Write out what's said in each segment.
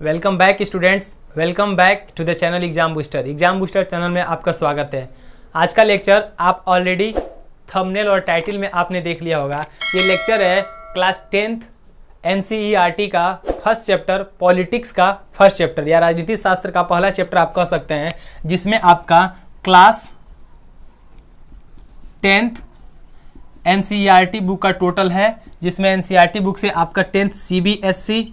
Welcome back students, welcome back to the channel exam booster. Exam booster channel में आपका स्वागत है। आज का लेक्चर आप ऑलरेडी थंबनेल और टाइटल में आपने देख लिया होगा। ये लेक्चर है क्लास 10th NCERT का फर्स्ट चैप्टर पॉलिटिक्स का फर्स्ट चैप्टर या राजनीति शास्त्र का पहला चैप्टर आप कह सकते हैं, जिसमें आपका क्लास 10th NCERT बुक का टोटल है, जिसमें NCERT बुक से आपका 10th CBSE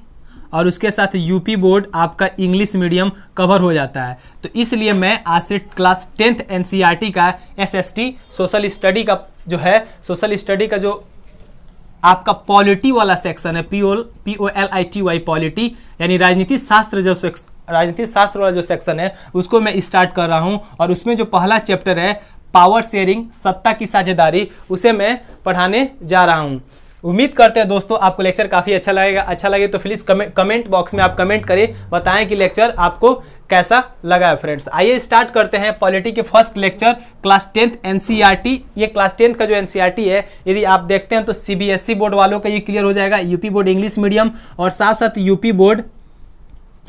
और उसके साथ यूपी बोर्ड आपका इंग्लिश मीडियम कवर हो जाता है। तो इसलिए मैं आज से क्लास 10th NCERT का SST सोशल स्टडी का जो है, सोशल स्टडी का जो आपका पॉलिटी वाला सेक्शन है, POLITY पॉलिटी यानी राजनीति शास्त्र वाला जो सेक्शन है उसको मैं स्टार्ट कर रहा हूं। और उसमें जो पहला चैप्टर है पावर शेयरिंग, सत्ता की साझेदारी, उसे मैं पढ़ाने जा रहा हूं। उम्मीद करते हैं दोस्तों आपको लेक्चर काफ़ी अच्छा लगेगा। अच्छा लगे तो प्लीज़ कमेंट बॉक्स में आप कमेंट करें, बताएं कि लेक्चर आपको कैसा लगा है। फ्रेंड्स आइए स्टार्ट करते हैं पॉलिटी के first lecture class 10th NCERT। ये क्लास 10th का जो NCERT है, यदि आप देखते हैं तो CBSE बोर्ड वालों का ये क्लियर हो जाएगा, यूपी बोर्ड इंग्लिश मीडियम और साथ साथ यूपी बोर्ड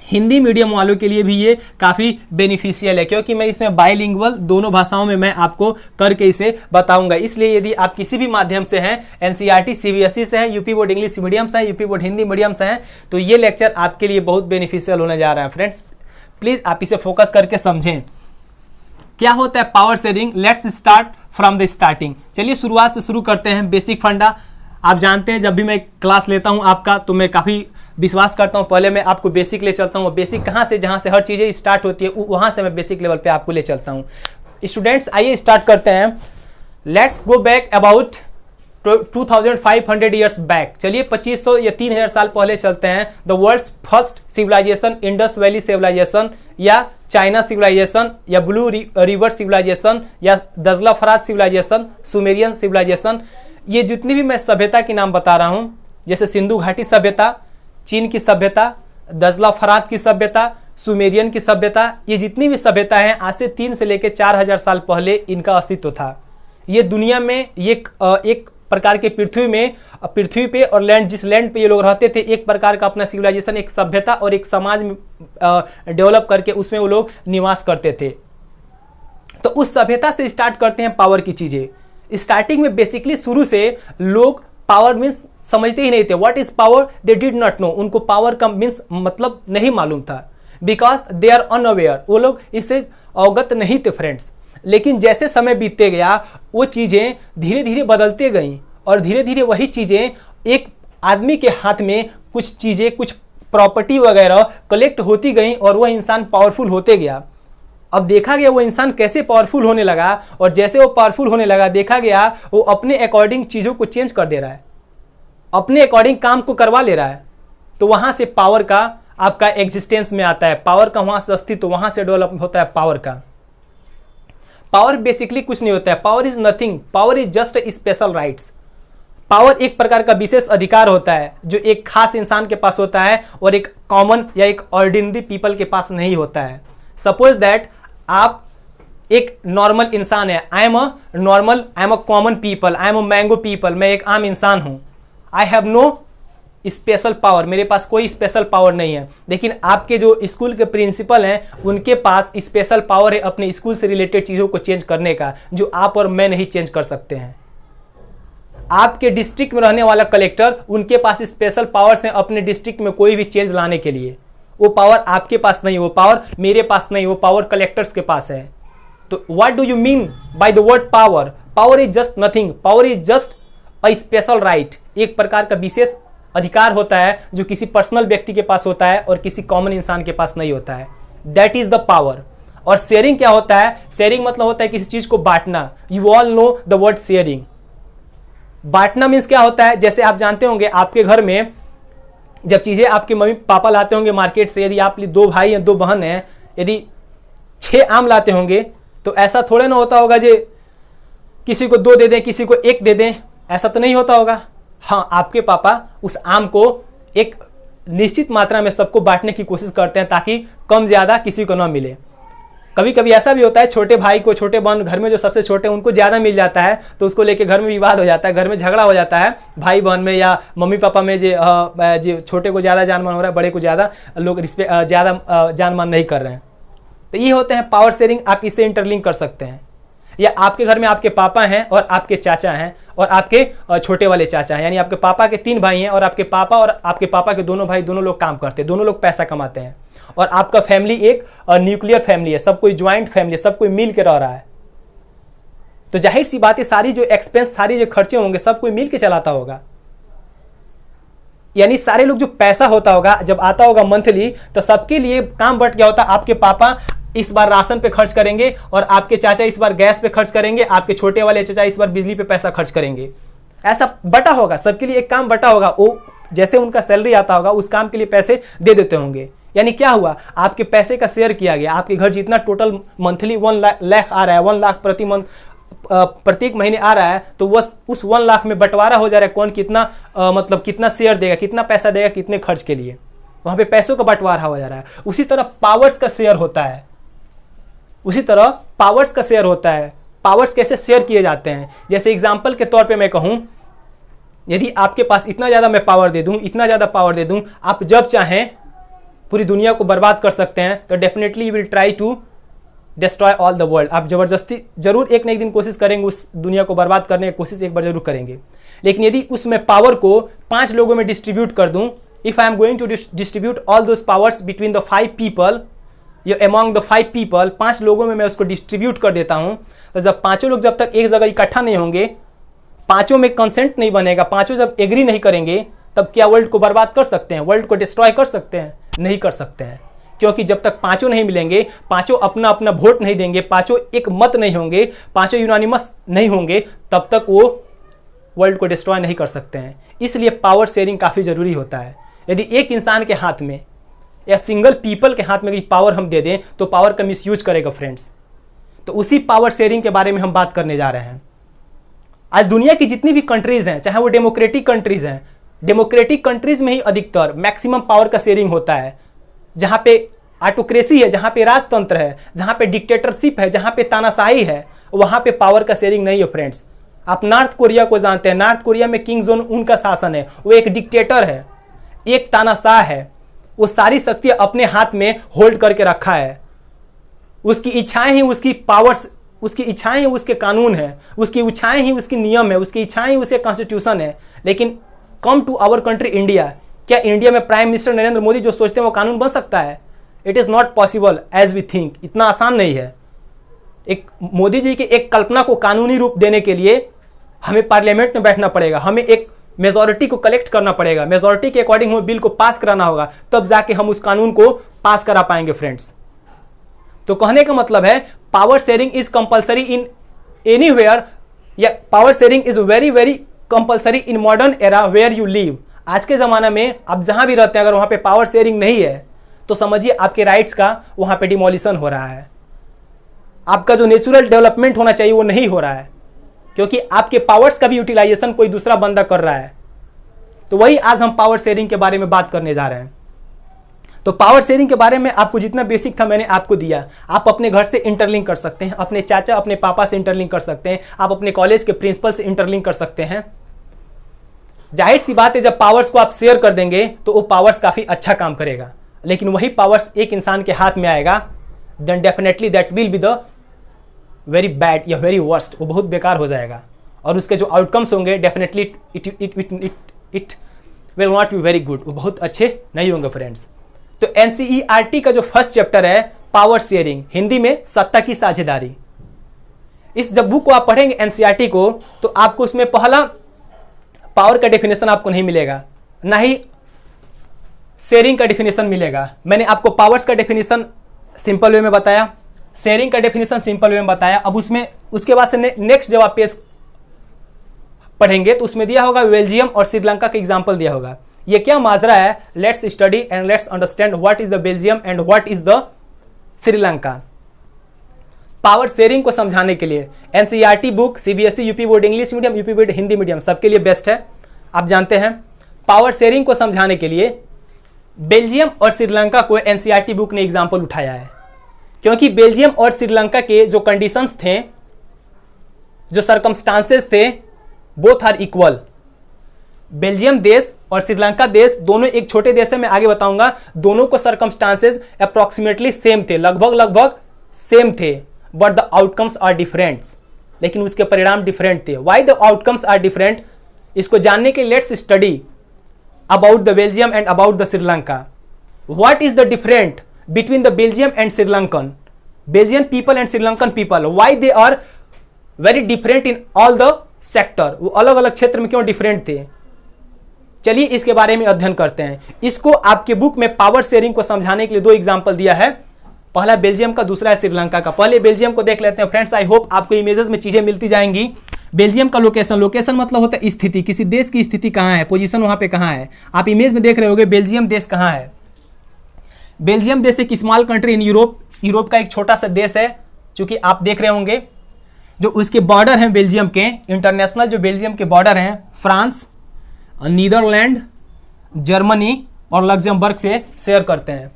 हिंदी मीडियम वालों के लिए भी ये काफ़ी बेनिफिशियल है, क्योंकि मैं इसमें बाइलिंगुअल दोनों भाषाओं में मैं आपको करके इसे बताऊंगा। इसलिए यदि आप किसी भी माध्यम से हैं, NCERT CBSE से हैं, यूपी बोर्ड इंग्लिश मीडियम से हैं, यूपी बोर्ड हिंदी मीडियम से हैं, तो ये लेक्चर आपके लिए बहुत बेनिफिशियल होने जा रहा है। फ्रेंड्स प्लीज़ आप इसे फोकस करके समझें। क्या होता है power sharing? Let's start from the starting. चलिए शुरुआत से शुरू करते हैं। बेसिक फंडा आप जानते हैं, जब भी मैं क्लास लेता हूँ आपका तो मैं काफ़ी विश्वास करता हूँ पहले मैं आपको बेसिक ले चलता हूँ। बेसिक कहाँ से, जहाँ से हर चीज़ें स्टार्ट होती है वहाँ से मैं बेसिक लेवल पे आपको ले चलता हूँ। स्टूडेंट्स आइए स्टार्ट करते हैं। Let's go back about 2500 years back. चलिए 2500 या 3000 साल पहले चलते हैं। The world's first civilisation, Indus valley civilisation या चाइना सिविलाइजेशन या ब्लू रिवर सिविलाइजेशन या दजला फरात सिविलाइजेशन, सुमेरियन सिविलाइजेशन, ये जितनी भी मैं सभ्यता के नाम बता रहा हूँ, जैसे सिंधु घाटी सभ्यता, चीन की सभ्यता, दजला फरात की सभ्यता, सुमेरियन की सभ्यता, ये जितनी भी सभ्यता हैं आज से 3 से लेकर 4000 साल पहले इनका अस्तित्व था। ये दुनिया में ये एक प्रकार के पृथ्वी पे और लैंड, जिस लैंड पे ये लोग रहते थे, एक प्रकार का अपना सिविलाइजेशन, एक सभ्यता और एक समाज में डेवलप करके उसमें वो लोग निवास करते थे। तो उस सभ्यता से स्टार्ट करते हैं पावर की चीज़ें। स्टार्टिंग में बेसिकली शुरू से लोग पावर मीन्स समझते ही नहीं थे। What is power? They did not know. उनको पावर का मीन्स मतलब नहीं मालूम था, बिकॉज दे आर अनअवेयर। वो लोग इससे अवगत नहीं थे फ्रेंड्स। लेकिन जैसे समय बीतते गया वो चीज़ें धीरे धीरे बदलते गईं और धीरे धीरे वही चीज़ें एक आदमी के हाथ में कुछ चीज़ें, कुछ प्रॉपर्टी वगैरह कलेक्ट होती गईं और वह इंसान पावरफुल होते गया। अब देखा गया वो इंसान कैसे पावरफुल होने लगा, और जैसे वो पावरफुल होने लगा देखा गया वो अपने अकॉर्डिंग चीज़ों को चेंज कर दे रहा है, अपने अकॉर्डिंग काम को करवा ले रहा है। तो वहाँ से पावर का आपका एग्जिस्टेंस में आता है, पावर का वहाँ से अस्तित्व, वहाँ से डेवलप होता है पावर का। पावर बेसिकली कुछ नहीं होता है, power is nothing, power is just special rights. Power एक प्रकार का विशेष अधिकार होता है जो एक खास इंसान के पास होता है और एक कॉमन या एक ऑर्डिनरी पीपल के पास नहीं होता है। सपोज दैट आप एक नॉर्मल इंसान है, I am a common people, I am a mango people, मैं एक आम इंसान हूं। I have no special power, मेरे पास कोई स्पेशल पावर नहीं है। लेकिन आपके जो स्कूल के प्रिंसिपल हैं उनके पास स्पेशल पावर है अपने स्कूल से रिलेटेड चीज़ों को चेंज करने का, जो आप और मैं नहीं चेंज कर सकते हैं। आपके डिस्ट्रिक्ट में रहने वाला कलेक्टर, उनके पास स्पेशल पावर्स हैं अपने डिस्ट्रिक्ट में कोई भी चेंज लाने के लिए। वो पावर आपके पास नहीं, वो पावर मेरे पास नहीं, वो पावर कलेक्टर्स के पास है। तो what do you mean by the word power? Power is just nothing, power is just a special right. एक प्रकार का विशेष अधिकार होता है जो किसी पर्सनल व्यक्ति के पास होता है और किसी कॉमन इंसान के पास नहीं होता है। That is the power. और शेयरिंग क्या होता है? शेयरिंग मतलब होता है किसी चीज को बांटना। You all know the word sharing. बांटना मीन्स क्या होता है? जैसे आप जानते होंगे आपके घर में जब चीज़ें आपके मम्मी पापा लाते होंगे मार्केट से, यदि आप 2 भाई या 2 बहन हैं, यदि 6 आम लाते होंगे तो ऐसा थोड़े ना होता होगा जे किसी को 2 दे दें, किसी को 1 दे दें, ऐसा तो नहीं होता होगा। हाँ, आपके पापा उस आम को एक निश्चित मात्रा में सबको बांटने की कोशिश करते हैं ताकि कम ज़्यादा किसी को ना मिले। कभी कभी ऐसा भी होता है छोटे भाई को, छोटे बहन घर में जो सबसे छोटे उनको ज़्यादा मिल जाता है, तो उसको लेके घर में विवाद हो जाता है, घर में झगड़ा हो जाता है भाई बहन में या मम्मी पापा में, जो छोटे को ज़्यादा जान मान हो रहा है, बड़े को ज़्यादा लोग रिस्पेक्ट ज़्यादा जान मान नहीं कर रहे हैं। तो ये होते हैं पावर शेयरिंग, आप इससे इंटरलिंक कर सकते हैं। या आपके घर में आपके पापा हैं और आपके चाचा हैं और आपके छोटे वाले चाचा हैं, यानी आपके पापा के 3 भाई हैं और आपके पापा के दोनों भाई, दोनों लोग काम करते हैं, दोनों लोग पैसा कमाते हैं और आपका फैमिली एक न्यूक्लियर फैमिली है, सब कोई ज्वाइंट फैमिली है, सब कोई मिल के रह रहा है। तो जाहिर सी बात है सारी जो एक्सपेंस, सारी जो खर्चे होंगे सब कोई मिल के चलाता होगा। यानी सारे लोग जो पैसा होता होगा जब आता होगा मंथली, तो सबके लिए काम बट गया होता। आपके पापा इस बार राशन पे खर्च करेंगे और आपके चाचा इस बार गैस पे खर्च करेंगे, आपके छोटे वाले चाचा इस बार बिजली पे पैसा खर्च करेंगे। ऐसा बटा होगा, सबके लिए एक काम बटा होगा। वो जैसे उनका सैलरी आता होगा उस काम के लिए पैसे दे देते होंगे। यानी क्या हुआ, आपके पैसे का शेयर किया गया। आपके घर जितना टोटल मंथली 1 लाख आ रहा है, 1 लाख प्रति मंथ प्रत्येक महीने आ रहा है, तो वह उस 1 लाख में बंटवारा हो जा रहा है। कौन कितना मतलब कितना शेयर देगा, कितना पैसा देगा, कितने खर्च के लिए, वहां पे पैसों का बंटवारा हो जा रहा है। उसी तरह पावर्स का शेयर होता है, पावर्स कैसे शेयर किए जाते हैं। जैसे एग्जांपल के तौर पे मैं कहूं, यदि आपके पास इतना ज़्यादा मैं पावर दे दूं, इतना ज़्यादा पावर दे दूं, आप जब चाहें पूरी दुनिया को बर्बाद कर सकते हैं, तो definitely you will try to destroy all the world. आप जबरदस्ती जरूर एक न एक दिन कोशिश करेंगे, उस दुनिया को बर्बाद करने की कोशिश एक बार जरूर करेंगे। लेकिन यदि उसमें पावर को 5 लोगों में डिस्ट्रीब्यूट कर दूं, if I am going to distribute all those powers between the 5 people, या अमॉन्ग द 5 पीपल, 5 लोगों में मैं उसको डिस्ट्रीब्यूट कर देता हूं, तो जब पांचों लोग जब तक एक जगह इकट्ठा नहीं होंगे, पांचों में कंसेंट नहीं बनेगा, पांचों जब एग्री नहीं करेंगे, तब क्या वर्ल्ड को बर्बाद कर सकते हैं, वर्ल्ड को डिस्ट्रॉय कर सकते हैं? नहीं कर सकते हैं। क्योंकि जब तक पांचों नहीं मिलेंगे, पांचों अपना अपना वोट नहीं देंगे, पांचों एक मत नहीं होंगे, पांचों यूनानिमस नहीं होंगे, तब तक वो वर्ल्ड को डिस्ट्रॉय नहीं कर सकते हैं। इसलिए पावर शेयरिंग काफ़ी ज़रूरी होता है। यदि एक इंसान के हाथ में या सिंगल पीपल के हाथ में पावर हम दे दें, तो पावर का मिसयूज करेगा फ्रेंड्स। तो उसी पावर शेयरिंग के बारे में हम बात करने जा रहे हैं। आज दुनिया की जितनी भी कंट्रीज़ हैं, चाहे वो डेमोक्रेटिक कंट्रीज़ हैं, डेमोक्रेटिक कंट्रीज़ में ही अधिकतर मैक्सिमम पावर का शेयरिंग होता है। जहाँ पे ऑटोक्रेसी है, जहाँ पे राजतंत्र है, जहाँ पे डिक्टेटरशिप है, जहाँ पे तानाशाही है, वहाँ पे पावर का शेयरिंग नहीं है फ्रेंड्स। आप नॉर्थ कोरिया को जानते हैं, नॉर्थ कोरिया में किंग जोन उनका शासन है, वो एक डिक्टेटर है, एक तानाशाह है। वो सारी शक्तियाँ अपने हाथ में होल्ड करके रखा है। उसकी इच्छाएं ही उसकी पावर्स, उसकी इच्छाएं ही उसके कानून है, उसकी इच्छाएं ही उसकी नियम है, उसकी इच्छाएं ही उसके कॉन्स्टिट्यूशन है। लेकिन come to our country India, क्या इंडिया में प्राइम मिनिस्टर नरेंद्र मोदी जो सोचते हैं वो कानून बन सकता है? It is not possible as we think. इतना आसान नहीं है। एक मोदी जी की एक कल्पना को कानूनी रूप देने के लिए हमें पार्लियामेंट में बैठना पड़ेगा, हमें एक मेजॉरिटी को कलेक्ट करना पड़ेगा, मेजॉरिटी के अकॉर्डिंग हमें बिल को पास कराना होगा, तब जाके हम उस कानून को पास करा पाएंगे फ्रेंड्स। तो कहने का मतलब है power sharing is compulsory in anywhere, या power sharing is very very compulsory in modern era where you live. आज के ज़माना में आप जहाँ भी रहते हैं, अगर वहाँ पे पावर शेयरिंग नहीं है तो समझिए आपके राइट्स का वहाँ पे डिमोलिशन हो रहा है। आपका जो नेचुरल डेवलपमेंट होना चाहिए वो नहीं हो रहा है, क्योंकि आपके पावर्स का भी यूटिलाइजेशन कोई दूसरा बंदा कर रहा है। तो वही आज हम पावर शेयरिंग के बारे में बात करने जा रहे हैं। तो पावर शेयरिंग के बारे में आपको जितना बेसिक था मैंने आपको दिया। आप अपने घर से इंटरलिंक कर सकते हैं, अपने चाचा अपने पापा से इंटरलिंक कर सकते हैं, आप अपने कॉलेज के प्रिंसिपल से इंटरलिंक कर सकते हैं। जाहिर सी बात है जब पावर्स को आप शेयर कर देंगे तो वो पावर्स काफ़ी अच्छा काम करेगा। लेकिन वही पावर्स एक इंसान के हाथ में आएगा, then definitely that will be the very bad या वेरी वर्स्ट। वो बहुत बेकार हो जाएगा और उसके जो आउटकम्स होंगे definitely it will not be very good, वो बहुत अच्छे नहीं होंगे फ्रेंड्स। तो एनसीईआरटी का जो फर्स्ट चैप्टर है पावर शेयरिंग, हिंदी में सत्ता की साझेदारी, इस जब बुक को आप पढ़ेंगे एनसीईआरटी को, तो आपको उसमें पहला पावर का डेफिनेशन आपको नहीं मिलेगा, ना ही शेयरिंग का डेफिनेशन मिलेगा। मैंने आपको पावर्स का डेफिनेशन सिंपल वे में बताया, शेयरिंग का डेफिनेशन सिंपल वे में बताया। अब उसमें उसके बाद से नेक्स्ट जब आप पेज पढ़ेंगे तो उसमें दिया होगा बेल्जियम और श्रीलंका का एग्जांपल दिया होगा। ये क्या माजरा है, let's study and let's understand what is the Belgium and what is the Sri Lanka. Power sharing को समझाने के लिए NCERT book CBSE, UP board English medium, UP board Hindi medium सबके लिए बेस्ट है। आप जानते हैं पावर शेयरिंग को समझाने के लिए बेल्जियम और श्रीलंका को एनसीईआरटी बुक ने एग्जाम्पल उठाया है। क्योंकि बेल्जियम और श्रीलंका के जो कंडीशंस थे, जो सर्कमस्टांसेस थे, बोथ आर इक्वल। बेल्जियम देश और श्रीलंका देश दोनों एक छोटे देश है, मैं आगे बताऊंगा। दोनों को सर्कमस्टांसेस अप्रोक्सीमेटली सेम थे, लगभग सेम थे, but the outcomes are different. लेकिन उसके परिणाम डिफरेंट थे। Why the outcomes are different, इसको जानने के लिए let's study about the Belgium and about the Sri Lanka. What is the different between the Belgium and Sri Lankan, Belgian people and Sri Lankan people, why they are very different in all the sector, वो अलग अलग क्षेत्र में क्यों डिफरेंट थे। चलिए इसके बारे में अध्ययन करते हैं। इसको आपके बुक में पावर शेयरिंग को समझाने के लिए 2 एग्जांपल दिया है, पहला बेल्जियम का, दूसरा है श्रीलंका का। पहले बेल्जियम को देख लेते हैं फ्रेंड्स। आई होप आपको इमेजेस में चीजें मिलती जाएंगी। बेल्जियम का लोकेशन, लोकेशन मतलब होता है स्थिति, किसी देश की स्थिति कहाँ है, पोजीशन वहां पे कहाँ है। आप इमेज में देख रहे होंगे बेल्जियम देश कहाँ है। बेल्जियम देश एक small country in Europe, Europe का एक छोटा सा देश है, चूंकि आप देख रहे होंगे जो उसके बॉर्डर हैं बेल्जियम के, इंटरनेशनल जो बेल्जियम के बॉर्डर हैं, फ्रांस, नीदरलैंड, जर्मनी और लग्जमबर्ग से शेयर करते हैं।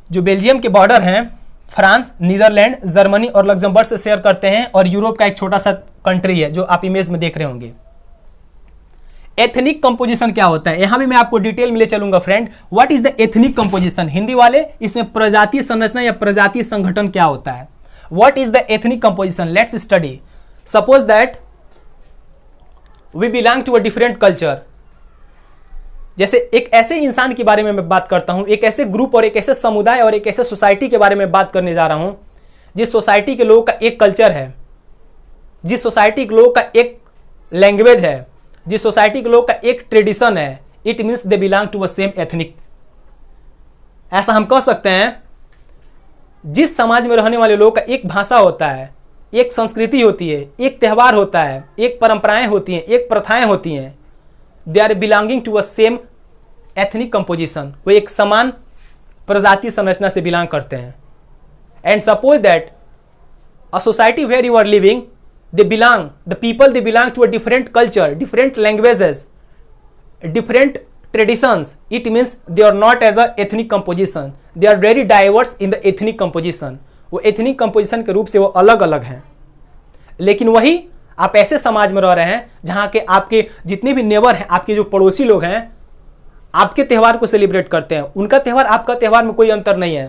जो बेल्जियम के बॉर्डर हैं फ्रांस, नीदरलैंड, जर्मनी और लग्जमबर्ग से शेयर करते हैं, और यूरोप का एक छोटा सा कंट्री है जो आप इमेज में देख रहे होंगे। एथनिक कंपोजिशन क्या होता है, यहां भी मैं आपको डिटेल में ले चलूंगा friend. What is the ethnic composition, Hindi वाले इसमें प्रजातीय संरचना या प्रजातीय संगठन क्या होता है। What is the ethnic composition, let's study. Suppose that we belong to a different culture. जैसे एक ऐसे इंसान के बारे में मैं बात करता हूं, एक ऐसे ग्रुप और एक ऐसे समुदाय और एक ऐसे सोसाइटी के बारे में बात करने जा रहा हूं जिस सोसाइटी के लोगों का एक कल्चर है, जिस सोसाइटी के लोगों का एक लैंग्वेज है, जिस सोसाइटी के लोगों का एक ट्रेडिशन है। It means they belong to a same ethnic. ऐसा हम कह सकते हैं जिस समाज में रहने वाले लोगों का एक भाषा होता है, एक संस्कृति होती है, एक त्यौहार होता है, एक परंपराएं होती हैं, एक प्रथाएं होती हैं, they are belonging to a same ethnic composition. वो एक समान प्रजातीय संरचना से बिलोंग करते हैं। And suppose that a society where you are living, they belong, the people they belong to a different culture, different languages, different traditions, it means they are not as a ethnic composition, they are very diverse in the ethnic composition। वो ethnic composition के रूप से वो अलग अलग हैं। लेकिन वही आप ऐसे समाज में रह रहे हैं जहाँ के आपके जितने भी नेबर हैं, आपके जो पड़ोसी लोग हैं, आपके त्यौहार को सेलिब्रेट करते हैं, उनका त्यौहार आपका त्यौहार में कोई अंतर नहीं है।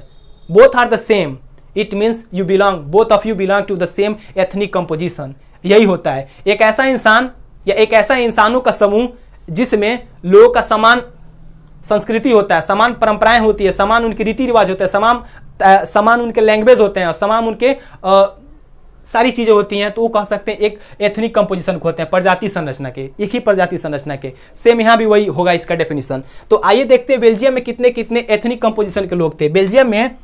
Both are the same, it means you belong, both of you belong to the same ethnic composition. यही होता है एक ऐसा इंसान या एक ऐसा इंसानों का समूह जिसमें लोगों का समान संस्कृति होता है, समान परंपराएं होती है, समान उनके रीति रिवाज होते हैं, समान उनके लैंग्वेज होते हैं और समान उनके सारी चीजें होती हैं। तो वो कह सकते हैं एक एथनिक कंपोजिशन को होते हैं, प्रजाति संरचना के, एक ही प्रजाति संरचना के। सेम यहाँ भी वही होगा इसका डेफिनेशन। तो आइए देखते हैं बेल्जियम में कितने कितने एथनिक कंपोजिशन के लोग थे। बेल्जियम में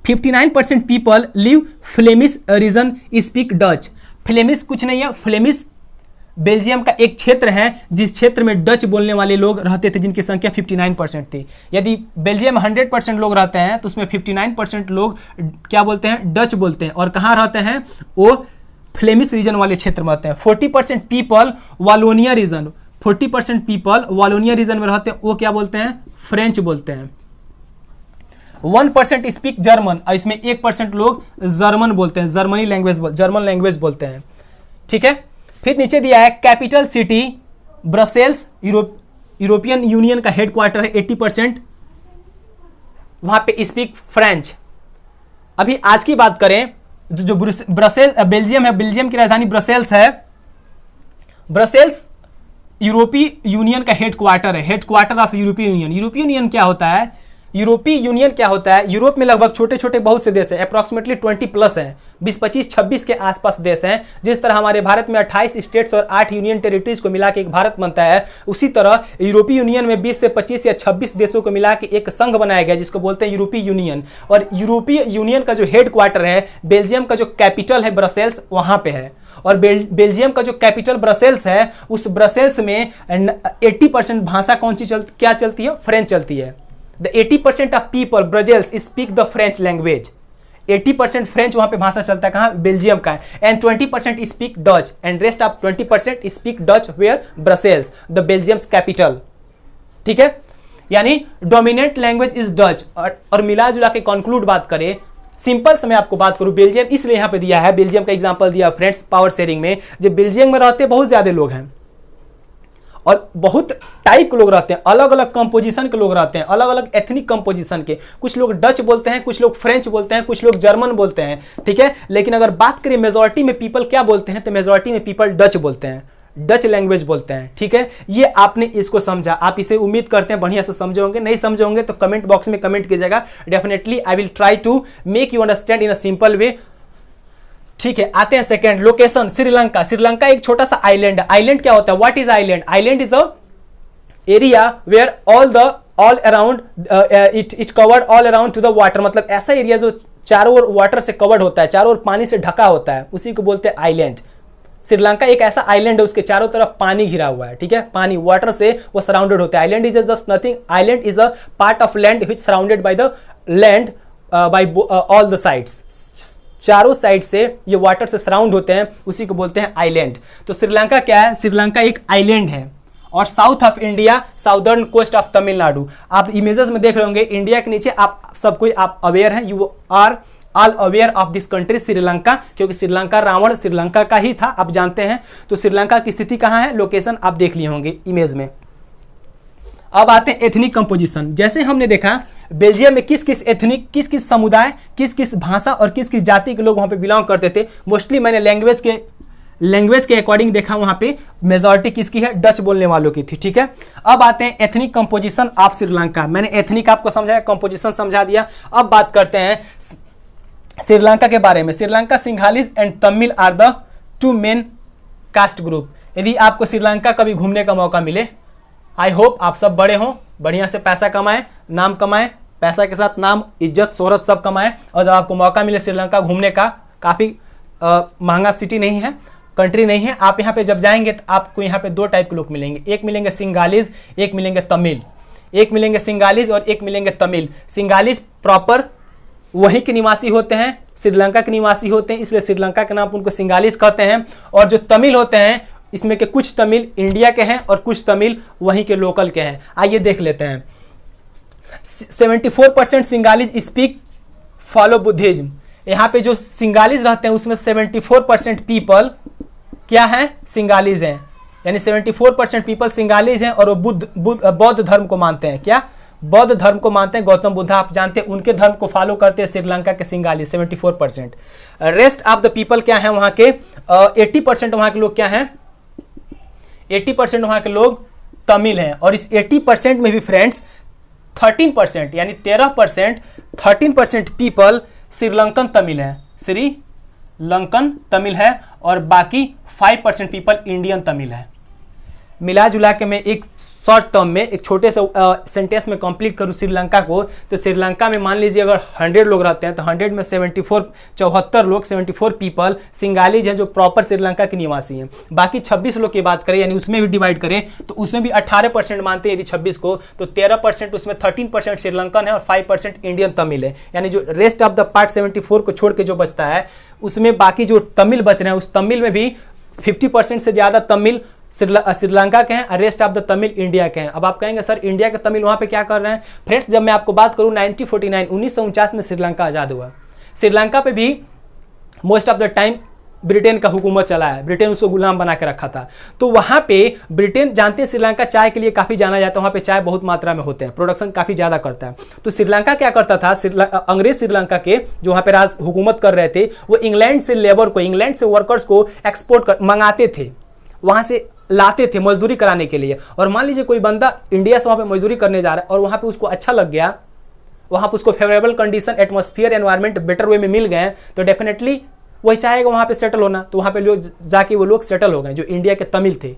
59% people live Flemish region speak Dutch. Flemish कुछ नहीं है, फ्लेमिश बेल्जियम का एक क्षेत्र है जिस क्षेत्र में डच बोलने वाले लोग रहते थे, जिनकी संख्या 59% थी। यदि बेल्जियम में 100% लोग रहते हैं तो उसमें 59% लोग क्या बोलते हैं, डच बोलते हैं। और कहाँ रहते हैं, वो फ्लेमिश रीजन वाले क्षेत्र में रहते हैं। 40% people Wallonia region, 40% people Wallonia region में रहते हैं, वो क्या बोलते हैं, फ्रेंच बोलते हैं। 1% स्पीक जर्मन, और इसमें 1% लोग जर्मन बोलते हैं, जर्मन लैंग्वेज बोलते हैं। ठीक है, फिर नीचे दिया है capital city Brussels, European union का हेडक्वार्टर है, 80% वहां पे स्पीक फ्रेंच। अभी आज की बात करें, जो ब्रसेल्स बेल्जियम है, बेल्जियम की राजधानी ब्रसेल्स है। ब्रसेल्स यूरोपीय यूनियन का हेडक्वार्टर है, हेडक्वार्टर ऑफ यूरोपीय यूनियन। यूरोपीय यूनियन क्या होता है, यूरोपीय यूनियन क्या होता है, यूरोप में लगभग छोटे छोटे बहुत से देश हैं, अप्रॉक्सीमेटली 20+ हैं, 20, 25, 26 के आसपास देश हैं। जिस तरह हमारे भारत में 28 स्टेट्स और 8 यूनियन टेरिटरीज को मिला के एक भारत बनता है, उसी तरह यूरोपीय यूनियन में 20 से 25 या 26 देशों को मिला के एक संघ बनाया गया जिसको बोलते हैं यूरोपीय यूनियन। और यूरोपीय यूनियन का जो हेडक्वार्टर है, बेल्जियम का जो कैपिटल है ब्रसेल्स, वहाँ पे है। और बेल्जियम का जो कैपिटल ब्रसेल्स है, उस ब्रसेल्स में 80% भाषा कौन सी क्या चलती है, फ्रेंच चलती है। The 80% of people Brussels speak the French language। 80% French वहां पे भाषा चलता है, कहाँ, बेल्जियम का। And 20% speak Dutch and rest of 20% speak Dutch where Brussels the Belgium's capital. ठीक है, यानी डोमिनेंट लैंग्वेज इज डच। और मिला जुला के कंक्लूड बात करें, सिंपल से मैं आपको बात करूं, बेल्जियम इसलिए यहां पे दिया है, बेल्जियम का एग्जांपल दिया फ्रेंड्स पावर शेयरिंग में। जब बेल्जियम में रहते बहुत ज्यादा लोग हैं और बहुत टाइप के लोग रहते हैं, अलग अलग कंपोजिशन के लोग रहते हैं, अलग अलग एथनिक कंपोजिशन के। कुछ लोग डच बोलते हैं, कुछ लोग फ्रेंच बोलते हैं, कुछ लोग जर्मन बोलते हैं, ठीक है। लेकिन अगर बात करें मेजॉरिटी में पीपल क्या बोलते हैं, तो मेजॉरिटी में पीपल डच बोलते हैं, डच लैंग्वेज बोलते हैं, ठीक है। ये आपने इसको समझा, आप इसे उम्मीद करते हैं बढ़िया से समझे होंगे। नहीं समझे होंगे तो कमेंट बॉक्स में कमेंट कीजिएगा, definitely I will try to make you understand in a simple way, ठीक है। आते हैं सेकंड, लोकेशन श्रीलंका। श्रीलंका एक छोटा सा आइलैंड है। आइलैंड क्या होता है, what is island? Island is a area where all around it covered all around to the water, मतलब ऐसा एरिया जो चारों ओर वाटर से कवर्ड होता है, चारों ओर पानी से ढका होता है, उसी को बोलते हैं आइलैंड। श्रीलंका एक ऐसा आइलैंड है, उसके चारों तरफ पानी घिरा हुआ है, ठीक है, पानी वाटर से वो सराउंडेड होता है। Island is just nothing, island is a part of land which surrounded by the land by all the sides, चारों साइड से ये वाटर से सराउंड होते हैं, उसी को बोलते हैं आइलैंड। तो श्रीलंका क्या है, श्रीलंका एक आइलैंड है और south of India, southern coast of Tamil Nadu. आप इमेजेस में देख रहे होंगे, इंडिया के नीचे आप सब कोई आप अवेयर हैं, you are all aware of this country Sri Lanka, क्योंकि श्रीलंका रावण श्रीलंका का ही था, आप जानते हैं। तो श्रीलंका की स्थिति कहाँ है, लोकेशन आप देख लिए होंगे इमेज में। अब आते हैं एथनिक कंपोजिशन। जैसे हमने देखा बेल्जियम में किस किस एथनिक, किस किस समुदाय, किस किस भाषा और किस किस जाति के लोग वहाँ पे बिलोंग करते थे। मोस्टली मैंने लैंग्वेज के अकॉर्डिंग देखा, वहाँ पे मेजॉरिटी किसकी है, डच बोलने वालों की थी, ठीक है। अब आते हैं एथनिक कंपोजिशन ऑफ श्रीलंका। मैंने एथनिक आपको समझाया, कंपोजिशन समझा दिया। अब बात करते हैं श्रीलंका के बारे में। Sri Lanka Sinhalese and Tamil are the two main caste group. यदि आपको श्रीलंका कभी घूमने का मौका मिले, आई होप आप सब बड़े हों, बढ़िया से पैसा कमाएं, नाम कमाएं, पैसा के साथ नाम, इज्जत, शोहरत सब कमाएं। और जब आपको मौका मिले श्रीलंका घूमने का, काफ़ी महंगा सिटी नहीं है, कंट्री नहीं है, आप यहाँ पे जब जाएंगे तो आपको यहाँ पे दो टाइप के लोग मिलेंगे, एक मिलेंगे सिंगालीज, एक मिलेंगे तमिल। एक मिलेंगे सिंगालीज और एक मिलेंगे तमिल। सिंगालीज प्रॉपर वहीं के निवासी होते हैं, श्रीलंका के निवासी होते हैं, इसलिए श्रीलंका के नाम उनको सिंगालीज कहते हैं। और जो तमिल होते हैं, इसमें के कुछ तमिल इंडिया के हैं और कुछ तमिल वहीं के लोकल के हैं। आइए देख लेते हैं। 74% सिंगालीज स्पीक फॉलो बुद्धिज्म। यहाँ पे जो सिंगालीज रहते हैं उसमें 74% पीपल क्या है, सिंगालीज हैं, यानी 74% पीपल सिंगालीज हैं और वो बौद्ध धर्म को मानते हैं। क्या, बौद्ध धर्म को मानते हैं। गौतम बुद्ध आप जानते हैं, उनके धर्म को फॉलो करते हैं श्रीलंका के Singali 74%। Rest of the people क्या है वहाँ के, 80% वहाँ के लोग क्या हैं, 80% वहाँ के लोग तमिल हैं। और इस 80% में भी फ्रेंड्स 13% यानी 13%, 13% पीपल श्रीलंकन तमिल है, श्रीलंकन तमिल है, और बाकी 5% पीपल इंडियन तमिल है। मिला जुला के मैं एक शॉर्ट टर्म में एक छोटे से सेंटेंस में कंप्लीट करूँ श्रीलंका को, तो श्रीलंका में मान लीजिए अगर 100 लोग रहते हैं तो 100 में 74 लोग 74 पीपल सिंगालीज हैं जो प्रॉपर श्रीलंका के निवासी हैं। बाकी 26 लोग की बात करें, यानी उसमें भी डिवाइड करें तो उसमें भी 18% मानते हैं यदि 26 को, तो 13% उसमें 13% श्रीलंकन है और 5% इंडियन तमिल है। यानी जो रेस्ट ऑफ द पार्ट 74 को छोड़ के जो बचता है उसमें बाकी जो तमिल बच रहे हैं, उस तमिल में भी 50% से ज़्यादा तमिल श्रीलंका के हैं, rest of the Tamil India के हैं। अब आप कहेंगे सर इंडिया के तमिल वहाँ पे क्या कर रहे हैं। फ्रेंड्स जब मैं आपको बात करूँ 1949 में श्रीलंका आज़ाद हुआ। श्रीलंका पे भी most of the time Britain का हुकूमत चला है, ब्रिटेन उसको गुलाम बना के रखा था। तो वहाँ पे ब्रिटेन, जानते हैं श्रीलंका चाय के लिए काफ़ी जाना जाता है, वहाँ पे चाय बहुत मात्रा में होते हैं, प्रोडक्शन काफ़ी ज़्यादा करता है। तो श्रीलंका क्या करता था, अंग्रेज श्रीलंका के जो वहाँ पे राज हुकूमत कर रहे थे, वो इंग्लैंड से लेबर को, इंग्लैंड से वर्कर्स को एक्सपोर्ट मंगाते थे, वहाँ से लाते थे मजदूरी कराने के लिए। और मान लीजिए कोई बंदा इंडिया से वहाँ पे मजदूरी करने जा रहा है और वहाँ पे उसको अच्छा लग गया, वहाँ पे उसको favourable condition, atmosphere, environment better way में मिल गए, तो डेफिनेटली वही चाहेगा वहाँ पे सेटल होना। तो वहाँ पे लोग जाके वो लोग सेटल हो गए जो इंडिया के तमिल थे,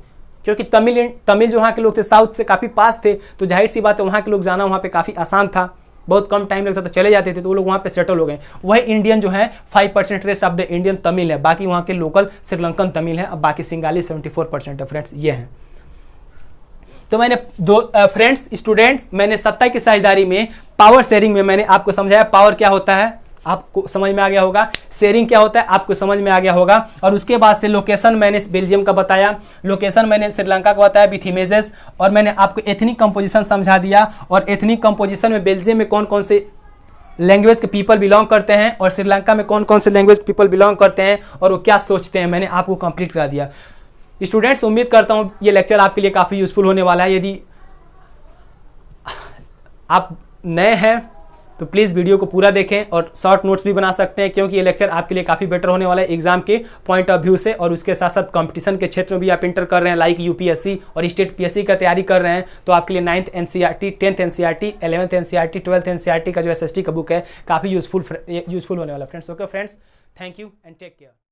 क्योंकि तमिल जो वहाँ के लोग थे साउथ से काफ़ी पास थे, तो जाहिर सी बात है वहाँ के लोग जाना वहाँ पे काफ़ी आसान था, बहुत कम टाइम लगता था, चले जाते थे, तो वो लोग वहाँ पे सेटल हो गए। वही इंडियन जो है 5% rest of the Indian Tamil है, बाकी वहाँ के लोकल श्रीलंकन तमिल है, अब बाकी सिंगाली 74% है। फ्रेंड्स ये है। तो मैंने फ्रेंड्स स्टूडेंट्स मैंने सत्ता की साझेदारी में पावर शेयरिंग में मैंने आपको समझाया पावर क्या होता है, आपको समझ में आ गया होगा, शेयरिंग क्या होता है आपको समझ में आ गया होगा। और उसके बाद से लोकेशन मैंने बेल्जियम का बताया, लोकेशन मैंने श्रीलंका का बताया विथ इमेजेस, और मैंने आपको एथनिक कंपोजिशन समझा दिया। और एथनिक कंपोजिशन में बेल्जियम में कौन कौन से लैंग्वेज के पीपल बिलोंग करते हैं और श्रीलंका में कौन कौन से लैंग्वेज पीपल बिलोंग करते हैं और वो क्या सोचते हैं, मैंने आपको कंप्लीट करा दिया। स्टूडेंट्स उम्मीद करता हूँ ये लेक्चर आपके लिए काफ़ी यूजफुल होने वाला है। यदि आप नए हैं तो प्लीज़ वीडियो को पूरा देखें और शॉर्ट नोट्स भी बना सकते हैं, क्योंकि ये लेक्चर आपके लिए काफ़ी बेटर होने वाला है एग्जाम के पॉइंट ऑफ व्यू से। और उसके साथ साथ कंपटीशन के क्षेत्र में भी आप इंटर कर रहे हैं, लाइक यूपीएससी और स्टेट पीएससी का तैयारी कर रहे हैं, तो आपके लिए 9th NCERT, 10th NCERT, 11th NCERT, 12th NCERT का जो एसएसटी का बुक है काफ़ी यूजफुल होने वाला friends. Okay friends, thank you and take care.